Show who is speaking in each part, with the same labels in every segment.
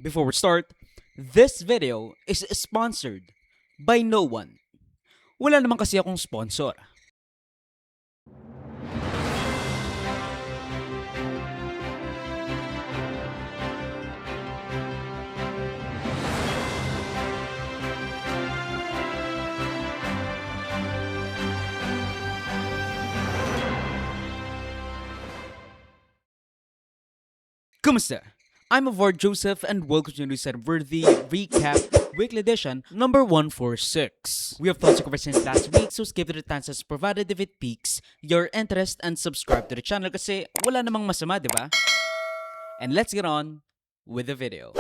Speaker 1: Before we start, this video is sponsored by no one. Wala naman kasi akong sponsor. Kumusta? I'm Avard Joseph and welcome to News and Worthy Recap Weekly Edition number 146. We have tons to cover since last week, so skip to the chances provided if it piques your interest and subscribe to the channel kasi wala namang masama, di ba? And let's get on with the video.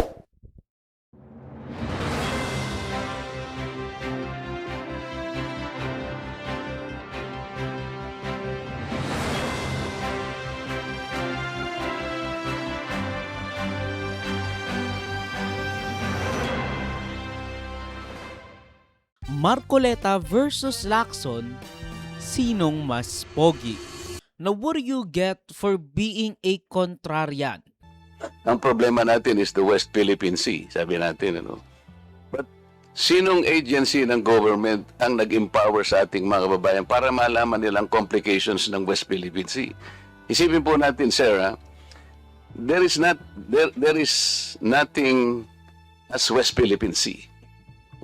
Speaker 1: Marcoleta versus Lacson, sinong mas pogi? Now what do you get for being a contrarian?
Speaker 2: Ang problema natin is the West Philippine Sea, sabi natin, ano. But sinong agency ng government ang nag-empower sa ating mga kababayan para malaman nilang complications ng West Philippine Sea? Isipin po natin, sir, there is nothing as West Philippine Sea.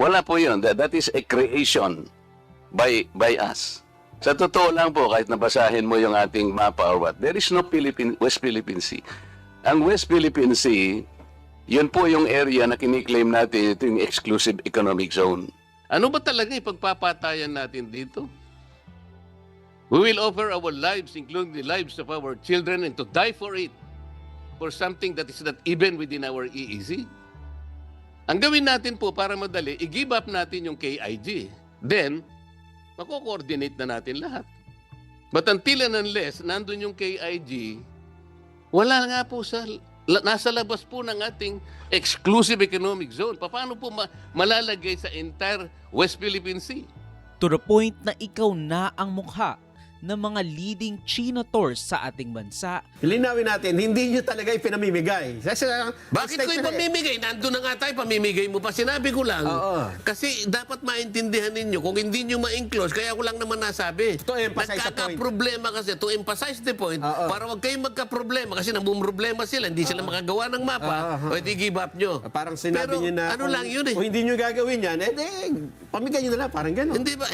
Speaker 2: Wala po yun. That is a creation by us. Sa totoo lang po, kahit nabasahin mo yung ating mapa or what, there is no West Philippine Sea. Ang West Philippine Sea, yun po yung area na kiniklaim natin, ito yung exclusive economic zone. Ano ba talaga ipagpapatayan natin dito? We will offer our lives, including the lives of our children, and to die for it, for something that is not even within our EEZ. Ang gawin natin po para madali, i-give up natin yung KIG. Then, mako-coordinate na natin lahat. But until and unless nandun yung KIG, wala nga po nasa labas po ng ating exclusive economic zone. Paano po malalagay sa entire West Philippine Sea?
Speaker 1: To the point na ikaw na ang mukha ng mga leading chinators sa ating bansa.
Speaker 3: Linawin natin, hindi nyo talaga ipinamimigay.
Speaker 4: Bakit ko ipamimigay? Nandun na nga tayo, pamimigay mo pa. Sinabi ko lang.
Speaker 3: Oo.
Speaker 4: Kasi dapat maintindihan ninyo. Kung hindi nyo ma-enclose, kaya ko lang naman nasabi.
Speaker 3: To emphasize the point.
Speaker 4: Nagkaka-problema kasi, to emphasize the point,
Speaker 3: Oo.
Speaker 4: para wag kayong magka-problema. Kasi namumroblema sila, hindi sila makagawa ng mapa. O di give up nyo.
Speaker 3: Parang sinabi
Speaker 4: Pero,
Speaker 3: nyo na,
Speaker 4: ano lang yun eh.
Speaker 3: kung hindi nyo gagawin yan, pamigay nyo na lang, parang gano'n.
Speaker 4: Hindi ba?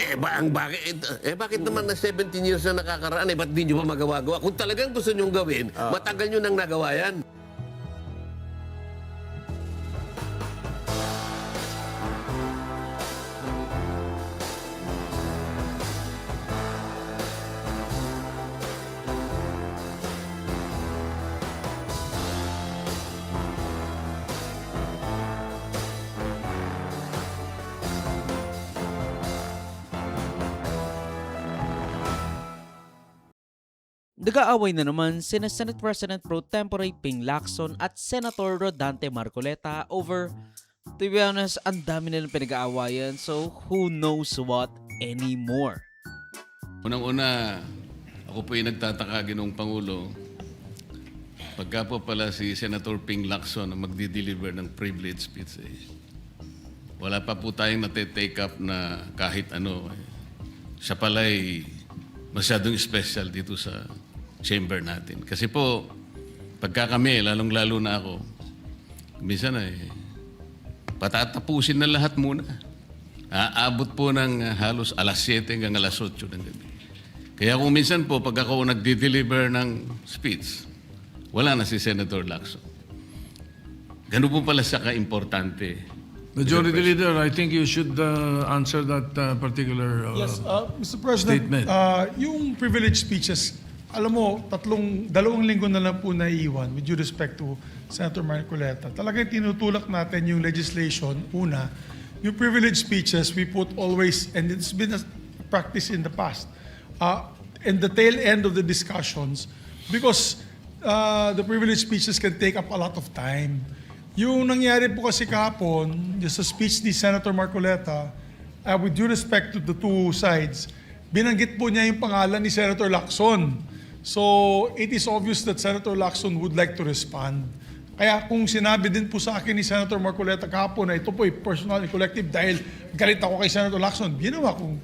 Speaker 4: Bakit naman na 17 years na nakakaraan, ba't di nyo pa magawa-gawa? Kung talagang gusto nyong gawin, matagal nyo nang nagawa yan.
Speaker 1: Nag-aaway na naman sina Senate President Pro Tempore Ping Lacson at Senator Rodante Marcoleta over, to be honest, ang dami nilang pinag-aawayan, so who knows what anymore.
Speaker 2: Unang-una, ako po yung nagtataka, Ginoong Pangulo, pagka po pala si Senator Ping Lacson ang magdi-deliver ng privilege speech, wala pa po tayong nate-take up na kahit ano. Siya pala'y masyadong special dito sa chamber natin. Kasi po, pagka kami, lalong-lalo na ako, minsan patatapusin na lahat muna. Aabot po ng halos alas 7 hanggang alas 8 ng gabi. Kaya kung minsan po, pag ako nag-deliver ng speech, wala na si Senator Lacson. Ganun po pala siya ka-importante.
Speaker 5: Majority Leader, I think you should answer that particular
Speaker 6: Yes, Mr. President,
Speaker 5: statement.
Speaker 6: yung privilege speeches, alam mo, dalawang linggo na lang po naiiwan with due respect to Senator Marcoleta. Talagang tinutulak natin yung legislation. Una, yung privilege speeches, we put always, and it's been a practice in the past, in the tail end of the discussions, because the privilege speeches can take up a lot of time. Yung nangyari po kasi kahapon, sa speech ni Senator Marcoleta, with due respect to the two sides, binanggit po niya yung pangalan ni Senator Lacson. So, it is obvious that Senator Lacson would like to respond Kaya kung sinabi din po sa akin ni Senator Marcoleta kahapon na ito po ay personal and collective dahil galit ako kay Senator Lacson, ginawa kong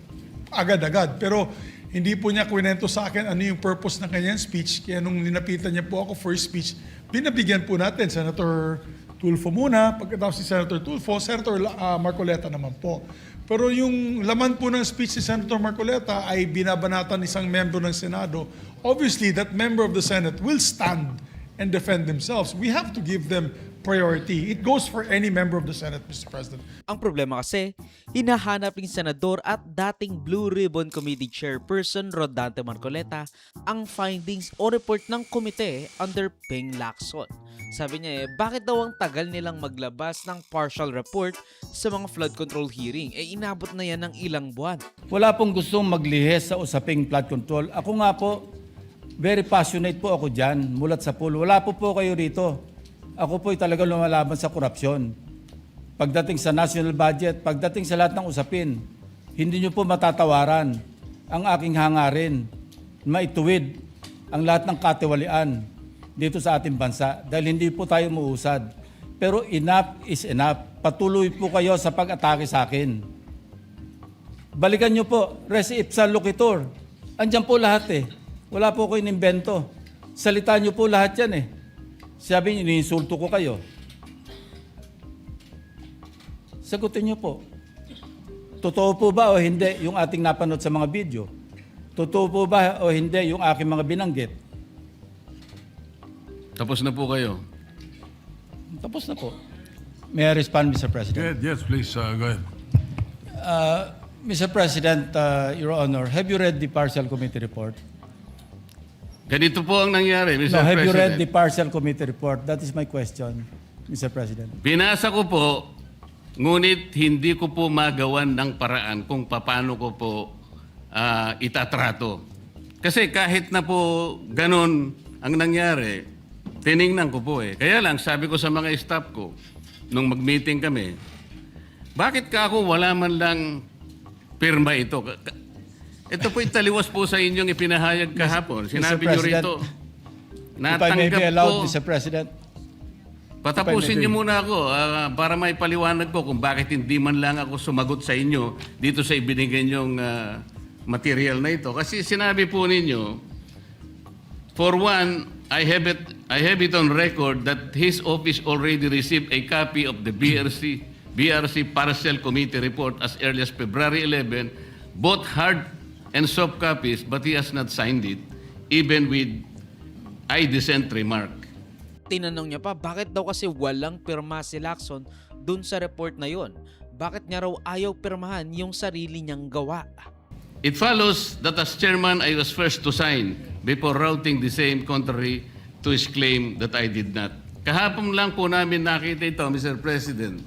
Speaker 6: agad-agad. Pero hindi po niya kwento sa akin ano yung purpose ng kanyang speech. Kaya nung ninapitan niya po ako for speech, binabigyan po natin Senator Tulfo muna, pagkatapos si Senator Tulfo, Senator Marcoleta naman po. Pero yung laman po ng speech ni Senator Marcoleta ay binabanatan isang membro ng Senado. Obviously, that member of the Senate will stand and defend themselves. We have to give them priority. It goes for any member of the Senate, Mr. President.
Speaker 1: Ang problema kasi, hinahanap ng senador at dating Blue Ribbon Committee Chairperson Rodante Marcoleta ang findings o report ng komite under Ping Lacson. Sabi niya bakit daw ang tagal nilang maglabas ng partial report sa mga flood control hearing? Inabot na yan ng ilang buwan.
Speaker 7: Wala pong gustong maglihis sa usaping flood control. Ako nga po, very passionate po ako dyan, mulat sa pool. Wala po kayo rito. Ako po'y talagang lumalaban sa korupsyon. Pagdating sa national budget, pagdating sa lahat ng usapin, hindi nyo po matatawaran ang aking hangarin, maituwid ang lahat ng katiwalian dito sa ating bansa dahil hindi po tayo muusad. Pero enough is enough. Patuloy po kayo sa pag-atake sa akin. Balikan nyo po, res ipsa loquitur. Andyan po lahat eh. Wala po ko inimbento. Salita nyo po lahat yan eh. Sabi niyo, iniinsulto ko kayo. Sagutin niyo po. Totoo po ba o hindi yung ating napanood sa mga video? Totoo po ba o hindi yung aking mga binanggit?
Speaker 2: Tapos na po kayo.
Speaker 7: Tapos na po. May I respond, Mr. President?
Speaker 5: Yes, please, go ahead.
Speaker 7: Mr. President, Your Honor, have you read the partial committee report?
Speaker 2: Ganito po ang nangyari, Mr.
Speaker 7: No, have you read
Speaker 2: President.
Speaker 7: the partial committee report? That is my question, Mr. President.
Speaker 2: Binasa ko po, ngunit hindi ko po magawan ng paraan kung paano ko po itatrato. Kasi kahit na po ganun ang nangyari, tiningnan ko po eh. Kaya lang, sabi ko sa mga staff ko, nung mag-meeting kami, bakit ka ako wala man lang pirma ito? Ito po italiwas po sa inyong ipinahayag kahapon. Sinabi niyo
Speaker 7: President,
Speaker 2: rito,
Speaker 7: If I may be
Speaker 2: natanggap
Speaker 7: allowed,
Speaker 2: ko,
Speaker 7: Mr. President.
Speaker 2: patapusin niyo muna ako para may paliwanag ko kung bakit hindi man lang ako sumagot sa inyo dito sa ibinigay niyong material na ito. Kasi sinabi po ninyo, for one, I have it on record that his office already received a copy of the BRC Partial Committee Report as early as February 11, both hard and soft copies, but he has not signed it, even with I dissent remark.
Speaker 1: Tinanong niya pa bakit daw kasi walang pirma si Lacson dun sa report na yon. Bakit niya raw ayaw pirmahan yung sarili niyang gawa?
Speaker 2: It follows that as chairman, I was first to sign before routing the same contrary to his claim that I did not. Kahapon lang po namin nakita ito, Mr. President.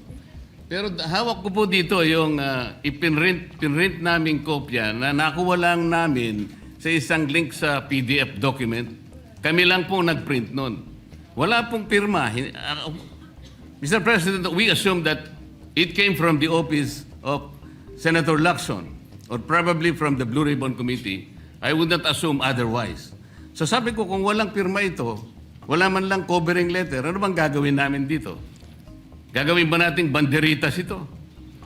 Speaker 2: Pero hawak ko po dito yung ipinrint naming kopya na nakuha lang namin sa isang link sa PDF document. Kami lang po nagprint nun. Wala pong pirma. Mr. President, we assume that it came from the office of Senator Lacson or probably from the Blue Ribbon Committee. I would not assume otherwise. So sabi ko, kung walang pirma ito, wala man lang covering letter, ano bang gagawin namin dito? Gagawin ba nating banderitas ito?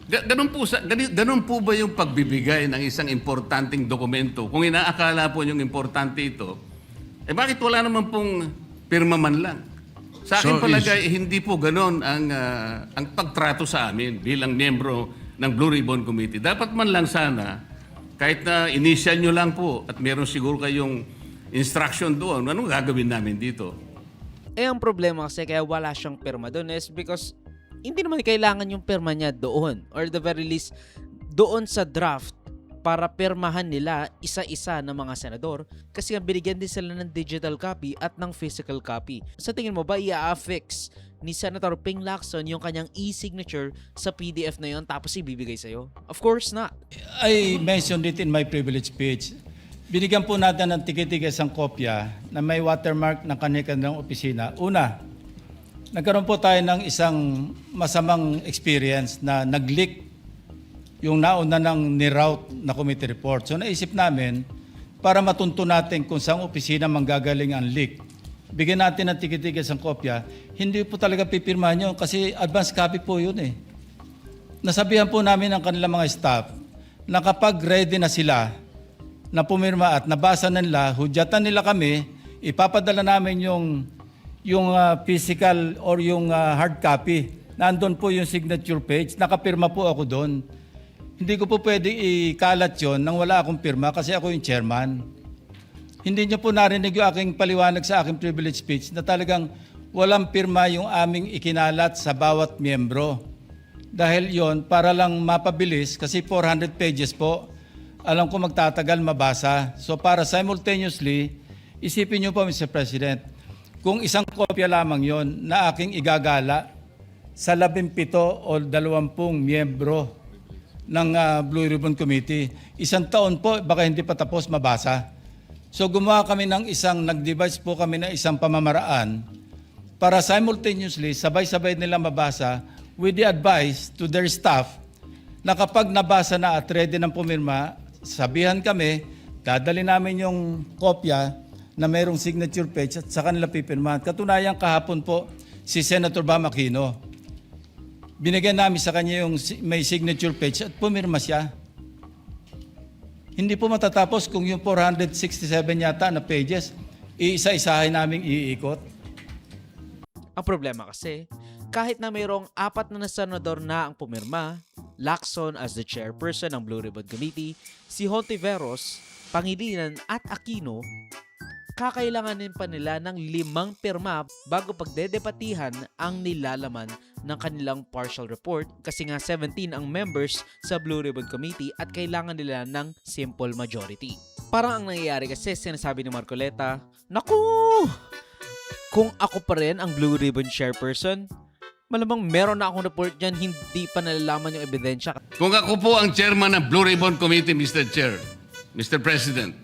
Speaker 2: Ganun po ba yung pagbibigay ng isang importanteng dokumento? Kung inaakala po yung importante ito, bakit wala naman pong pirma man lang? Sa akin
Speaker 5: So
Speaker 2: palagay, hindi po ganun ang pagtrato sa amin bilang miyembro ng Blue Ribbon Committee. Dapat man lang sana, kahit na initial nyo lang po at meron siguro kayong instruction doon, anong gagawin namin dito?
Speaker 1: Ang problema kasi kaya wala siyang pirma doon is because hindi naman kailangan yung pirma niya doon or the very least doon sa draft para pirmahan nila isa-isa ng mga senador kasi nga binigyan din sila ng digital copy at ng physical copy. Sa tingin mo ba i-affix ni Senator Ping Lacson yung kanyang e-signature sa PDF na yun tapos ibibigay sa'yo? Of course not.
Speaker 7: I mentioned it in my privilege speech. Binigyan po natin ng tiki-tiki isang kopya na may watermark ng kanilang opisina. Una, nagkaroon po tayo ng isang masamang experience na nag-leak yung nauna ng ni-route na committee report. So naisip namin, para matunto natin kung saan opisina manggagaling ang leak, bigyan natin ng tiki-tiki isang kopya, hindi po talaga pipirmahan yun kasi advance copy po yun eh. Nasabihan po namin ang kanilang mga staff na kapag ready na sila na pumirma at nabasa na nila, hudyatan nila kami, ipapadala namin yung physical or yung hard copy. Nandun po yung signature page, nakapirma po ako doon. Hindi ko po pwedeng ikalat yon nang wala akong pirma kasi ako yung chairman. Hindi niyo po narinig yung aking paliwanag sa aking privilege speech na talagang walang pirma yung aming ikinalat sa bawat miyembro. Dahil yon para lang mapabilis kasi 400 pages po. Alam ko magtatagal mabasa. So para simultaneously, isipin niyo po Mr. President, kung isang kopya lamang yon na aking igagala sa 17 o 20 miyembro ng Blue Ribbon Committee, isang taon po, baka hindi pa tapos mabasa. So gumawa kami nag-devise po kami ng isang pamamaraan para simultaneously, sabay-sabay nila mabasa with the advice to their staff na kapag nabasa na at ready ng pumirma, sabihan kami, dadali namin yung kopya na mayroong signature page at sa kanila pipirmahan. Katunayan kahapon po si Senator Bam Aquino. Binigyan namin sa kanya yung may signature page at pumirma siya. Hindi po matatapos kung yung 467 yata na pages, iisa-isahin namin iikot.
Speaker 1: Ang problema kasi, kahit na mayroong 4 na senador na ang pumirma, Lacson as the chairperson ng Blue Ribbon Committee, si Hontiveros, Pangilinan at Aquino, kakailanganin pa nila ng 5 pirma bago pagdedebatihan ang nilalaman ng kanilang partial report kasi nga 17 ang members sa Blue Ribbon Committee at kailangan nila ng simple majority. Parang ang nangyayari kasi sinasabi ni Marcoleta, naku! Kung ako pa rin ang Blue Ribbon chairperson, malamang meron na akong report dyan, hindi pa nalalaman yung ebidensya.
Speaker 2: Kung ako po ang chairman ng Blue Ribbon Committee, Mr. Chair, Mr. President,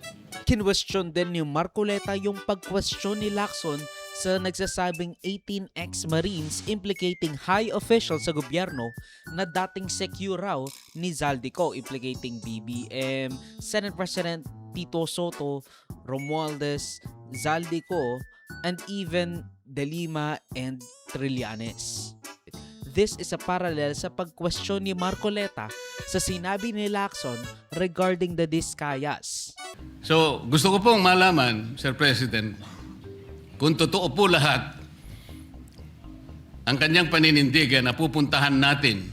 Speaker 1: Kinwestiyon din ni Marcoleta yung pag-question ni Lacson sa nagsasabing 18 ex-Marines implicating high officials sa gobyerno na dating secure raw ni Zaldico implicating BBM, Senate President Tito Soto, Romualdez, Zaldico, and even De Lima and Trillanes. This is a parallel sa pag-question ni Marcoleta sa sinabi ni Lacson regarding the Discayas.
Speaker 2: so gusto ko pong malaman, Sir President, kung totoo po lahat ang kanyang paninindigan na pupuntahan natin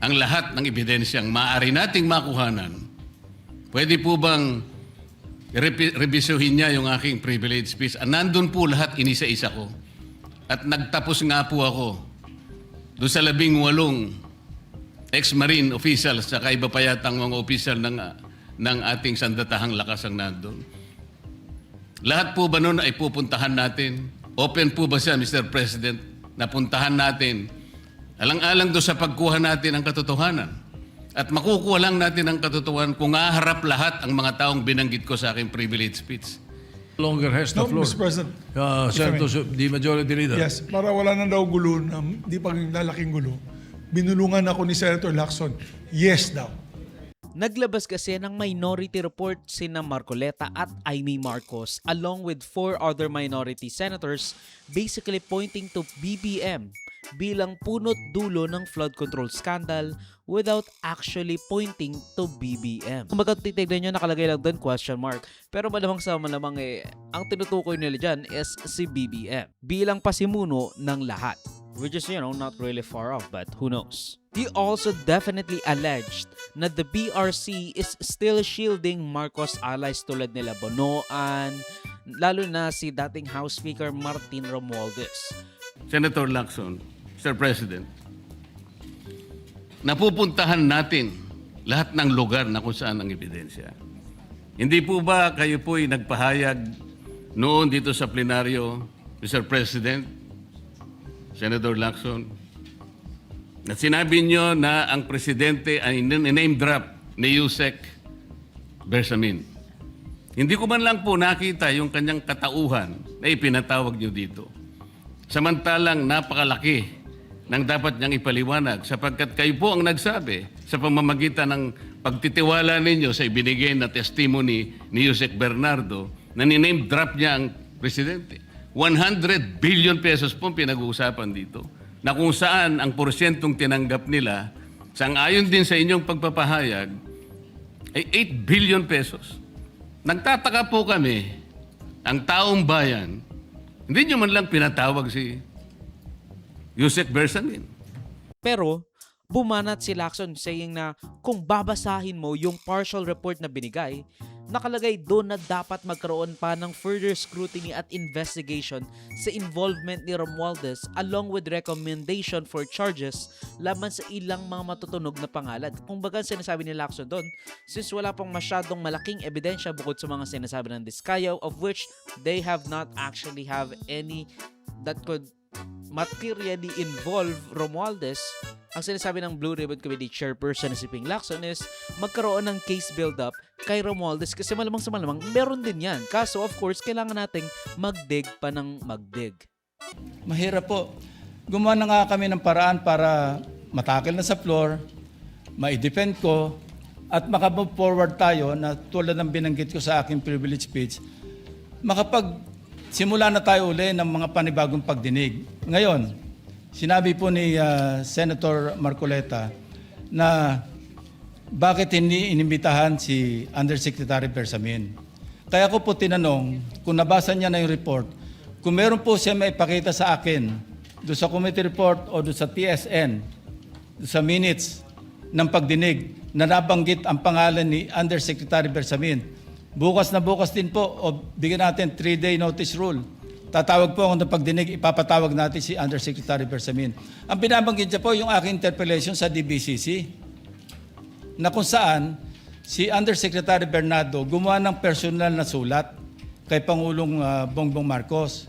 Speaker 2: ang lahat ng ebidensyang maaari nating makuhanan, pwede po bang revisyuhin niya yung aking privilege speech? Nandun po lahat, inisa-isa ko. At nagtapos nga po ako doon sa 18 ex-marine officials sa iba pa yatang mga official ng ating sandatahang lakas ang nandun. Lahat po ba nun ay pupuntahan natin? Open po ba siya, Mr. President, na puntahan natin? Alang-alang doon sa pagkuha natin ng katotohanan. At makukuha lang natin ang katotohanan kung aharap lahat ang mga taong binanggit ko sa aking privilege speech.
Speaker 5: Longer has the
Speaker 6: No,
Speaker 5: floor.
Speaker 6: Mr. President.
Speaker 5: Senator, the majority leader.
Speaker 6: Yes, para wala na daw gulo, na di pa lalaking gulo, binulungan ako ni Senator Lacson. Yes daw.
Speaker 1: Naglabas kasi ng minority report sina Marcoleta at Amy Marcos along with 4 other minority senators basically pointing to BBM bilang punot dulo ng flood control scandal without actually pointing to BBM. Kung magkatitignan nyo, nakalagay lang doon question mark. Pero malamang sa malamang ang tinutukoy nila dyan is si BBM bilang pasimuno ng lahat. Which is, not really far off, but who knows. He also definitely alleged na the BRC is still shielding Marcos allies tulad nila Bonoan, lalo na si dating House Speaker Martin Romualdez.
Speaker 2: Senator Lacson, Mr. President, napupuntahan natin lahat ng lugar na kung saan ang ebidensya. Hindi po ba kayo po'y nagpahayag noon dito sa plenaryo, Mr. President, Senator Lacson, na sinabi nyo na ang presidente ay name drop ni Yusek Bersamin. Hindi ko man lang po nakita yung kanyang katauhan na ipinatawag nyo dito. Samantalang napakalaki ng dapat niyang ipaliwanag sapagkat kayo po ang nagsabi sa pamamagitan ng pagtitiwala ninyo sa ibinigay na testimony ni Yusek Bernardo na niname drop niya ang Presidente. 100 billion pesos po ang pinag-uusapan dito na kung saan ang porsyentong tinanggap nila sang-ayon din sa inyong pagpapahayag ay 8 billion pesos. Nagtataka po kami, ang taong bayan, hindi nyo man lang pinatawag si Yusek Bersamin.
Speaker 1: Pero, bumanat si Lacson saying na kung babasahin mo yung partial report na binigay, nakalagay doon na dapat magkaroon pa ng further scrutiny at investigation sa involvement ni Romualdez along with recommendation for charges laban sa ilang mga matutunog na pangalan. Kung baga sinasabi ni Lacson doon, since wala pang masyadong malaking ebidensya bukod sa mga sinasabi ng Diskaya, of which they have not actually have any that could materially involve Romualdez, ang sinasabi ng Blue Ribbon Committee Chairperson na si Ping Lacson is magkaroon ng case build-up kay Romualdez kasi malamang sa malamang meron din yan. Kaso of course, kailangan nating magdig pa ng magdig.
Speaker 7: Mahirap po. Gumawa na nga kami ng paraan para matakil na sa floor, ma-defend ko, at makamove forward tayo na tulad ng binanggit ko sa aking privilege speech, simula na tayo uli ng mga panibagong pagdinig. Ngayon, sinabi po ni Senator Marcoleta na bakit hindi inimbitahan si Undersecretary Bersamin. Kaya ko po tinanong, kung nabasa niya na yung report, kung meron po siya maipakita sa akin doon sa committee report o doon sa TSN, doon sa minutes ng pagdinig na nabanggit ang pangalan ni Undersecretary Bersamin, bukas na bukas din po o bigyan natin 3-day notice rule. Tatawag po ako ng pagdinig, ipapatawag natin si Undersecretary Bersamin. Ang binabanggit niya po yung aking interpellation sa DBCC na kung saan si Undersecretary Bernardo gumawa ng personal na sulat kay Pangulong Bongbong Marcos.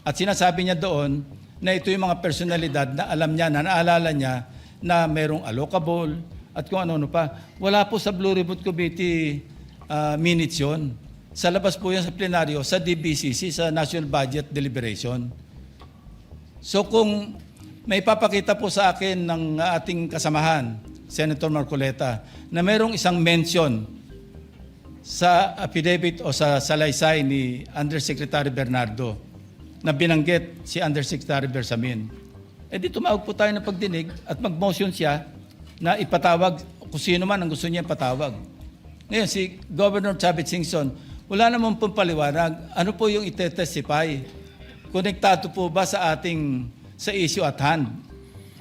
Speaker 7: At sinasabi niya doon na ito yung mga personalidad na alam niya, na naalala niya na merong allocable at kung ano-ano pa. Wala po sa Blue Ribbon Committee minutes yun. Sa labas po yan sa plenaryo, sa DBCC, sa National Budget Deliberation. So kung may papakita po sa akin ng ating kasamahan, Senator Marcoleta, na merong isang mention sa affidavit o sa salaysay ni Undersecretary Bernardo na binanggit si Undersecretary Bersamin, di tumawag po tayo ng pagdinig at mag-motion siya na ipatawag kung sino man ang gusto niya ipatawag. Ngayon, si Governor Chavit Singson, wala naman pong paliwanag. Ano po yung ite-testify? Konektado po ba sa issue at hand,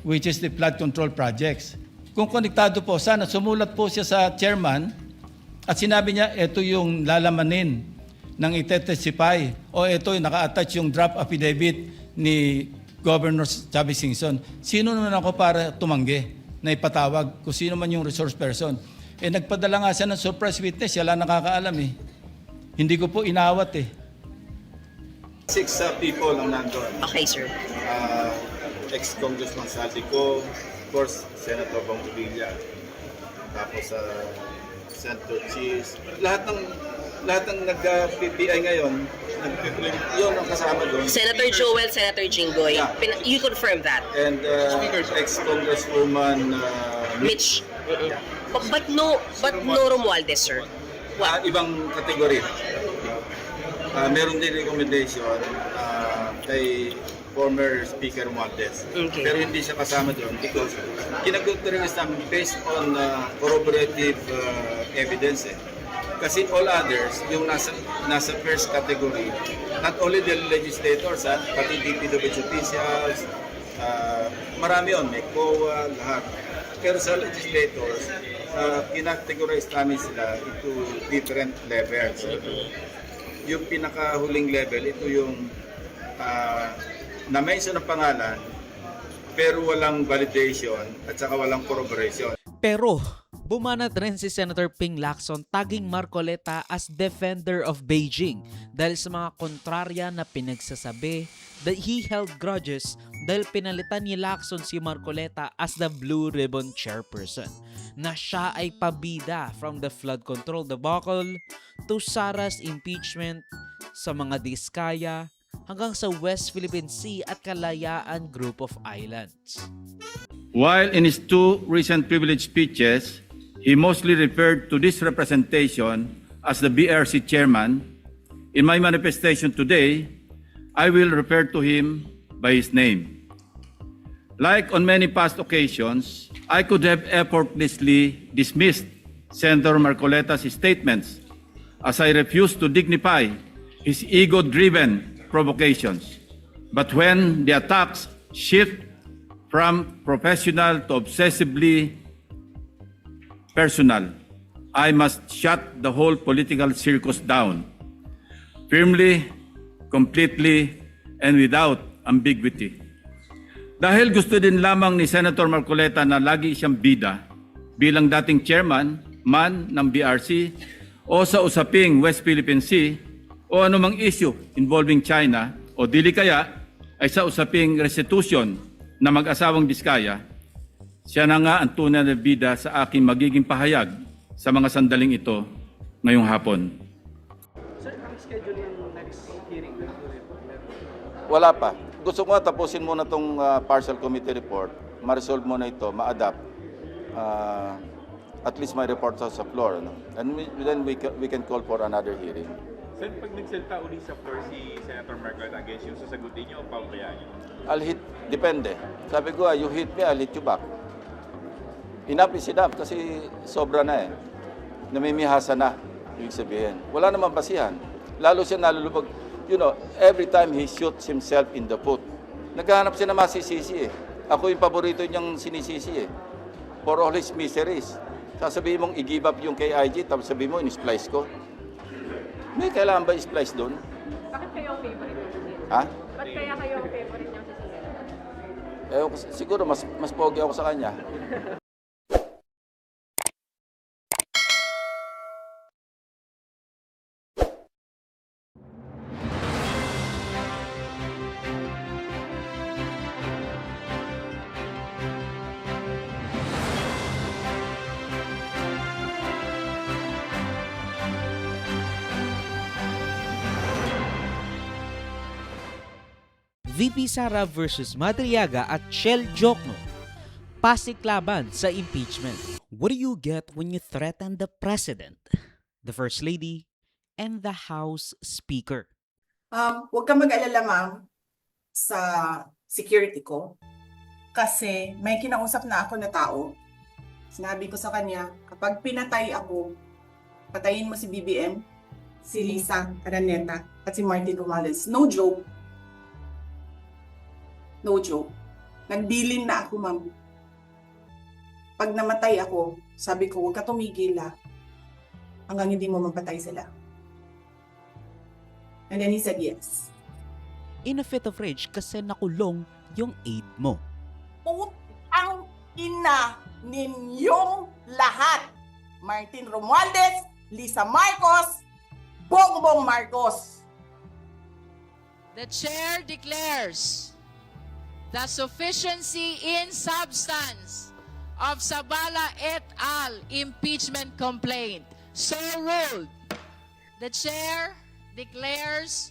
Speaker 7: which is the flood control projects? Kung konektado po, sana sumulat po siya sa chairman at sinabi niya, ito yung lalamanin ng ite-testify o ito yung naka-attach yung draft affidavit ni Governor Chavit Singson. Sino naman ako para tumanggi na ipatawag kung sino man yung resource person? Nagpadala nga siya ng surprise witness, siya lang nakakaalam eh. Hindi ko po inawat eh.
Speaker 8: 6 people ang nandun.
Speaker 9: Okay, sir.
Speaker 8: Ex-Congressman Saldico, of course, Senator Bong Revilla, tapos Senator Cheese. Lahat ng nag-PPI ngayon, yun ang kasama doon.
Speaker 9: Senator Joel, Senator Jinggoy.
Speaker 8: Yeah.
Speaker 9: You confirm that?
Speaker 8: And ex-Congresswoman
Speaker 9: Mitch. But no Romualdez, sir. What?
Speaker 8: ibang kategory. Meron din recommendation kay former Speaker Romualdez.
Speaker 9: Okay.
Speaker 8: Pero hindi siya kasama doon because kinag-authorize namin based on corroborative evidence eh. Kasi all others, yung nasa first category, not only the legislators, pati DPWH officials, marami yun, may COA, lahat. Pero sa legislators, kinategorize namin sila into different levels. Yung pinakahuling level, ito yung na-mention ng pangalan, pero walang validation at saka walang corroboration.
Speaker 1: Pero, bumanat rin si Senator Ping Lacson tagging Marcoleta as defender of Beijing dahil sa mga kontrarya na pinagsasabi that he held grudges dahil pinalitan ni Lacson si Marcoleta as the Blue Ribbon Chairperson, na siya ay pabida from the flood control debacle to Sara's impeachment sa mga Diskaya hanggang sa West Philippine Sea at Kalayaan Group of Islands.
Speaker 10: While in his 2 recent privilege speeches, he mostly referred to this representation as the BRC chairman, In my manifestation today, I will refer to him by his name. Like on many past occasions, I could have effortlessly dismissed Senator Marcoleta's statements as I refuse to dignify his ego-driven provocations. But when the attacks shift from professional to obsessively personal, I must shut the whole political circus down, firmly, completely, and without ambiguity. Dahil gusto din lamang ni Senator Marcoleta na lagi siyang bida bilang dating chairman man ng BRC o sa usaping West Philippine Sea o anumang issue involving China o dili kaya ay sa usaping restitution na mag-asawang Diskaya, siya na nga ang tunay na bida sa aking magiging pahayag sa mga sandaling ito ngayong hapon.
Speaker 1: Sir, ang schedule ng next hearing?
Speaker 7: Wala pa. Gusto ko tapusin muna itong partial committee report, ma-resolve muna ito, ma-adapt. At least my report sa floor. No? And then we can call for another hearing.
Speaker 11: Sir, pag nagsalita uli sa floor si Senator Marcoleta against yung sasagutin niyo o pabayaan niyo?
Speaker 7: I'll hit, depende. Sabi ko, you hit me, I'll hit you back. Enough is enough kasi sobra na eh. Namimihasa na, ibig sabihin. Wala namang basihan. Lalo siya nalulubog. You know, every time he shoots himself in the foot, naghahanap siya na masisisi eh. Ako yung paborito niyang sinisisi eh. For all his miseries. Sasabihin mong i-give up yung kay IG, tapos sabihin mo, in-splice ko. May kailangan ba i-splice doon?
Speaker 12: Bakit kayo ang favorite niyo?
Speaker 7: Ha?
Speaker 12: Ba't kaya kayo ang favorite niyang sisigaw?
Speaker 7: Siguro mas pogi ako sa kanya.
Speaker 1: VP Sara versus Madriaga at Shell Jokno. Pasiklaban sa impeachment. What do you get when you threaten the President, the First Lady, and the House Speaker?
Speaker 12: Huwag ka mag-alala, ma'am, sa security ko. Kasi may kinausap na ako na tao. Sinabi ko sa kanya, kapag pinatay ako, patayin mo si BBM, si Lisa Araneta, at si Martin Romualdez. No joke. No joke. Nagbilin na ako, ma'am. Pag namatay ako, sabi ko, huwag ka tumigil hanggang hindi mo mapatay sila. And then he said yes.
Speaker 1: In a fit of rage kasi nakulong yung aide mo.
Speaker 12: Putang ina ninyong lahat. Martin Romualdez, Lisa Marcos, Bongbong Marcos.
Speaker 13: The chair declares the sufficiency in substance of Sabala et al. Impeachment complaint. So ruled. The chair declares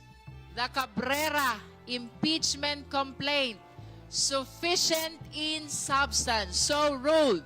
Speaker 13: the Cabrera impeachment complaint sufficient in substance. So ruled.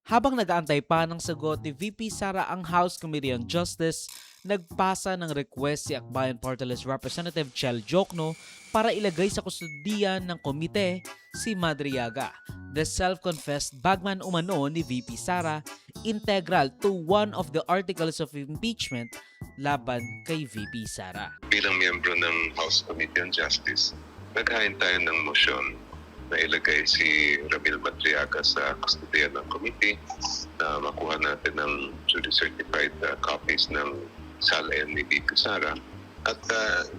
Speaker 1: Habang nag-aantay pa ng sagot ni VP Sara ang House Committee on Justice, nagpasa ng request si Akbayan Party List Representative Shell Jokno para ilagay sa kustudiyan ng komite si Madriaga, the self-confessed bagman umano ni VP Sara, integral to one of the articles of impeachment laban kay VP Sara.
Speaker 14: Bilang miyembro ng House Committee on Justice, naghain tayo ng motion na ilagay si Ramil Madriaga sa kustodiyan ng committee na makuha natin ng duly certified copies ng SALN ni VP Sara at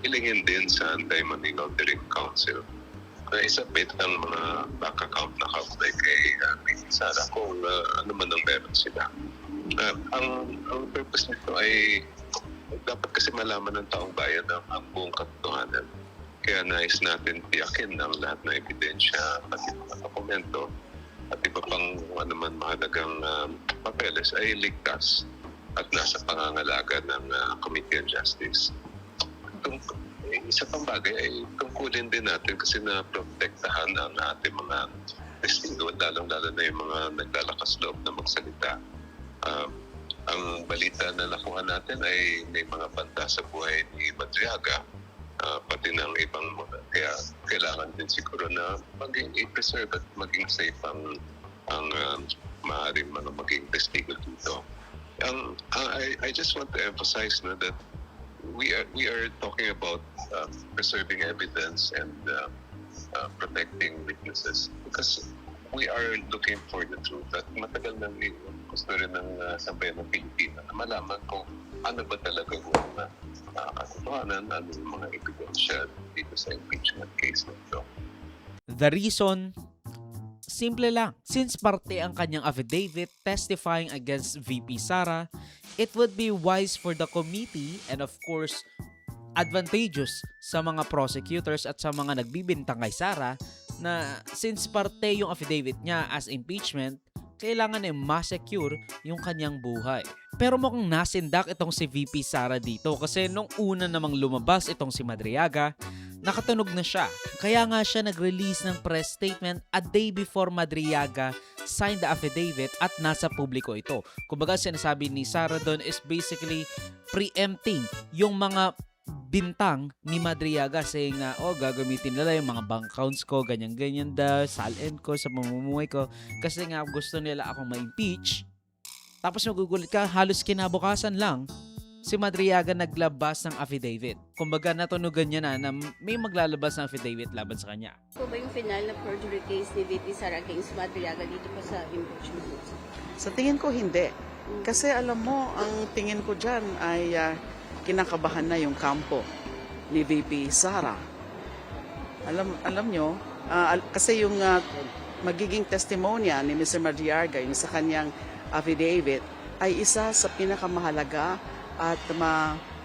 Speaker 14: ilingin din sa Anti-Money Laundering Council na isabit ang mga bank account na kaugnay kay VP Sara kung ano man ang meron sila. Ang purpose nito ay dapat kasi malaman ng taong bayan ang buong katotohanan. Kaya nais natin tiyakin ang lahat ng ebidensya at mga dokumento at iba pang naman mahalagang papeles ay ligtas at nasa pangangalaga ng Committee on Justice. Isa pang bagay ay tungkulin din natin kasi na protektahan ang ating mga testigo, lalong-lalo na yung mga naglalakas loob na magsalita. Ang balita na nakuha natin ay may mga banta sa buhay ni Madriaga, pati ng ibang mga. Kaya kailangan din siguro na maging i-preserve at maging safe ang maaaring mga maging testigo dito. I just want to emphasize na that we are talking about preserving evidence and protecting witnesses because we are looking for the truth. At matagal nang gusto rin ng sambayan ng Pilipinas na malaman kung ano ba talaga yung katotohanan, ano yung mga ebidensya dito sa impeachment case nito.
Speaker 1: The reason, simple lang. Since parte ang kanyang affidavit testifying against VP Sara, it would be wise for the committee and of course, advantageous sa mga prosecutors at sa mga nagbibintang kay Sara na since parte yung affidavit niya as impeachment, kailangan ay ma-secure yung kanyang buhay. Pero mukhang nasindak itong si VP Sara dito kasi nung una namang lumabas itong si Madriaga, nakatunog na siya. Kaya nga siya nag-release ng press statement a day before Madriaga signed the affidavit at nasa publiko ito. Kumbaga sinasabi ni Sara doon is basically preempting yung mga bintang ni Madriaga saying na gagamitin nila yung mga bank accounts ko, ganyan-ganyan daw, salin ko sa mamumuhay ko kasi nga gusto nila akong ma-impeach. Tapos magugulat ka, halos kinabukasan lang si Madriaga naglabas ng affidavit. Kumbaga natunugan niya na may maglalabas ng affidavit laban sa kanya.
Speaker 15: Po ba yung final na perjury case ni VP Sara against Madriaga dito pa sa impeachment?
Speaker 12: Sa tingin ko hindi. Kasi alam mo, ang tingin ko dyan ay kinakabahan na yung kampo ni VP Sara. Alam nyo, kasi yung magiging testimonya ni Mr. Madriaga, yung sa kanyang affidavit, ay isa sa pinakamahalaga at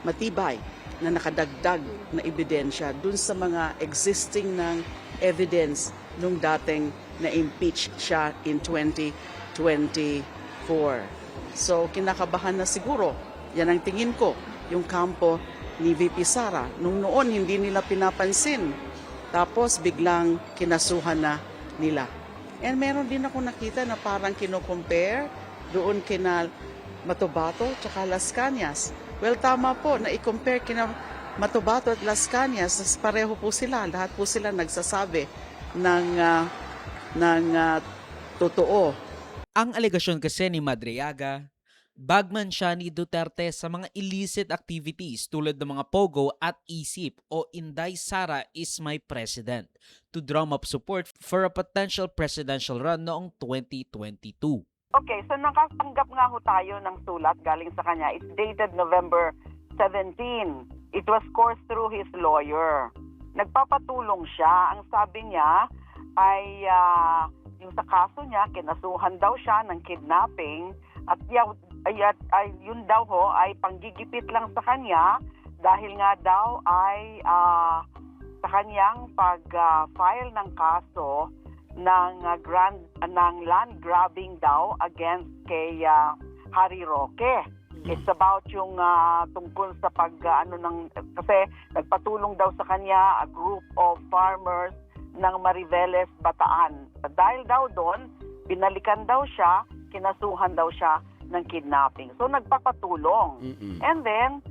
Speaker 12: matibay na nakadagdag na ebidensya dun sa mga existing ng evidence nung dating na-impeach siya in 2024. So, kinakabahan na siguro. Yan ang tingin ko, yung kampo ni VP Sara. Nung noon, hindi nila pinapansin. Tapos, biglang kinasuhan na nila. And meron din ako nakita na parang kino-compare doon kina Matobato tsaka Las Cañas. Well, tama po na i-compare kina Matobato at Las Cañas. Pareho po sila. Lahat po sila nagsasabi ng totoo.
Speaker 1: Ang alegasyon kasi ni Madriaga, bagman siya ni Duterte sa mga illicit activities tulad ng mga POGO at ISIP o Inday Sara is my president to drum up support for a potential presidential run noong 2022.
Speaker 12: Okay, so nakatanggap nga ho tayo ng sulat galing sa kanya. It's dated November 17. It was coursed through his lawyer. Nagpapatulong siya. Ang sabi niya ay yung sa kaso niya, kinasuhan daw siya ng kidnapping at yun daw ho ay panggigipit lang sa kanya dahil nga daw ay sa kanyang pag-file ng kaso ng land grabbing daw against kay Harry Roque. It's about yung tungkol sa kasi nagpatulong daw sa kanya a group of farmers ng Mariveles, Bataan. Dahil daw doon, binalikan daw siya, kinasuhan daw siya ng kidnapping. So nagpapatulong. And then,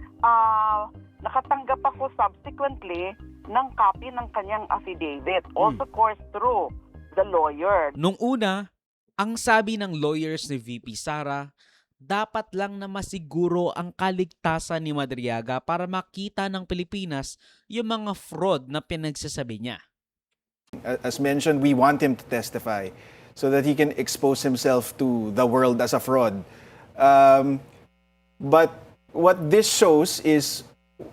Speaker 12: nakatanggap ako subsequently ng copy ng kanyang affidavit. Also coursed through the lawyer.
Speaker 1: Nung una, ang sabi ng lawyers ni VP Sara, dapat lang na masiguro ang kaligtasan ni Madriaga para makita ng Pilipinas yung mga fraud na pinagsasabi niya.
Speaker 16: As mentioned, we want him to testify so that he can expose himself to the world as a fraud. But what this shows is,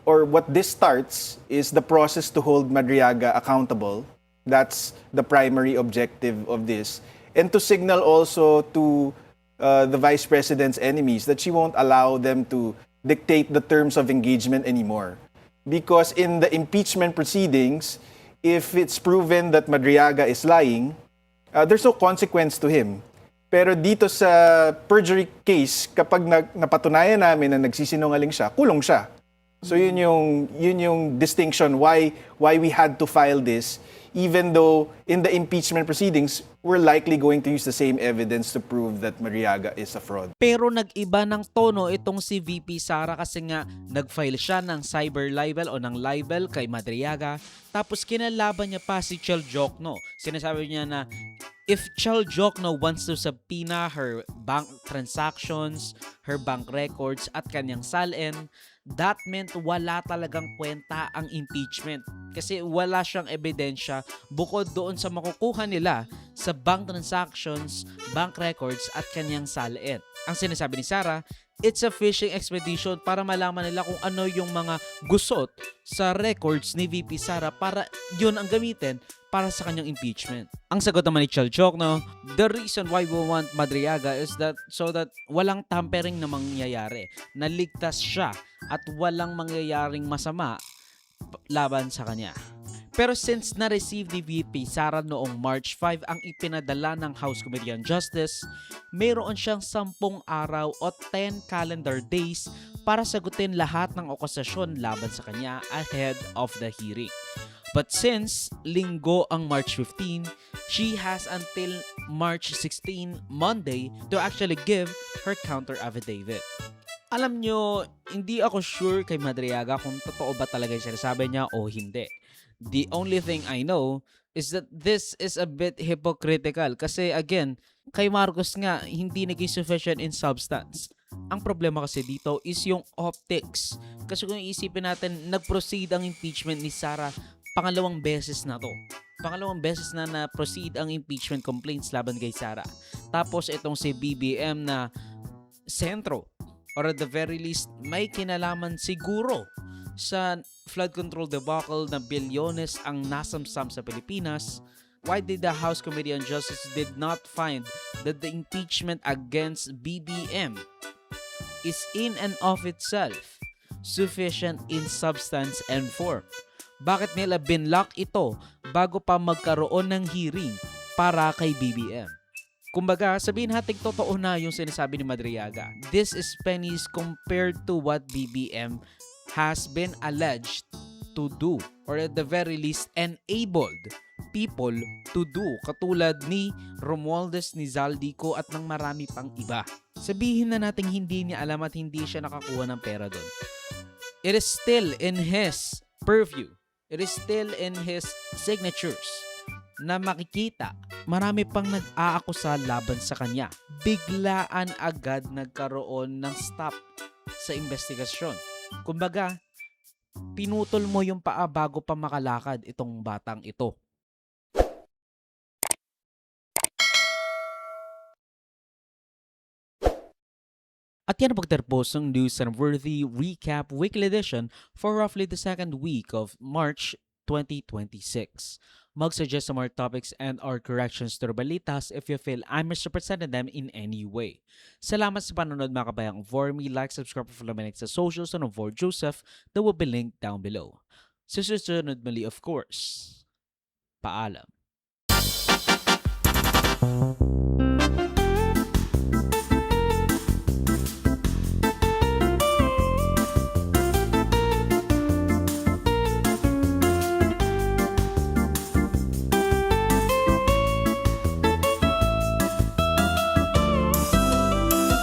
Speaker 16: or what this starts, is the process to hold Madriaga accountable. That's the primary objective of this. And to signal also to the Vice President's enemies that she won't allow them to dictate the terms of engagement anymore. Because in the impeachment proceedings, if it's proven that Madriaga is lying, there's no consequence to him. Pero dito sa perjury case, kapag napatunayan namin na nagsisinungaling siya, kulong siya. So yun yung distinction why we had to file this, even though in the impeachment proceedings, we're likely going to use the same evidence to prove that Madriaga is a fraud.
Speaker 1: Pero nag-iba ng tono itong si VP Sara kasi nga nag-file siya ng cyber libel o ng libel kay Madriaga, tapos kinalaban niya pa si Chel Jokno. Sinasabi niya na if Chel Jokno wants to subpoena her bank transactions, her bank records at kanyang salin, that meant wala talagang kwenta ang impeachment. Kasi wala siyang ebidensya bukod doon sa makukuha nila sa bank transactions, bank records at kanyang salin. Ang sinasabi ni Sara, it's a fishing expedition para malaman nila kung ano yung mga gusot sa records ni VP Sara para yun ang gamitin para sa kanyang impeachment. Ang sagot naman ni Chel Jokno, the reason why we want Madriaga is that so that walang tampering na mangyayari. Naligtas siya at walang mangyayaring masama laban sa kanya. Pero since na-receive ni VP Sara noong March 5 ang ipinadala ng House Committee on Justice, mayroon siyang 10 araw o 10 calendar days para sagutin lahat ng akusasyon laban sa kanya ahead of the hearing. But since linggo ang March 15, she has until March 16, Monday, to actually give her counter affidavit. Alam nyo, hindi ako sure kay Madriaga kung totoo ba talaga yung sinasabi niya o hindi. The only thing I know is that this is a bit hypocritical kasi again, kay Marcos nga, hindi naging sufficient in substance. Ang problema kasi dito is yung optics. Kasi kung iisipin natin, nag-proceed ang impeachment ni Sara pangalawang beses na to. Pangalawang beses na na-proceed ang impeachment complaints laban kay Sara. Tapos itong si BBM na sentro, or at the very least, may kinalaman siguro sa flood control debacle na bilyones ang nasamsam sa Pilipinas. Why did the House Committee on Justice did not find that the impeachment against BBM is in and of itself sufficient in substance and form? Bakit nila binlock ito bago pa magkaroon ng hearing para kay BBM? Kumbaga, sabihin natin totoo na yung sinasabi ni Madriaga. This is pennies compared to what BBM has been alleged to do, or at the very least enabled people to do, katulad ni Romualdez, ni Zaldico at ng marami pang iba. Sabihin na natin hindi niya alam at hindi siya nakakuha ng pera doon. It is still in his purview. It is still in his signatures na makikita marami pang nag-aakusa laban sa kanya. Biglaan agad nagkaroon ng stop sa investigasyon. Kumbaga, pinutol mo yung paa bago pa makalakad itong batang ito. At yan ang pagtatapos ng News and Worthy Recap Weekly Edition for roughly the second week of March 2026. Mag-suggest some more topics and or corrections to balitas if you feel I misrepresented them in any way. Salamat sa panonood mga kabayang. For me, like, subscribe, follow me sa socials on Vor Joseph that will be linked down below. Susunod mali of course. Paalam.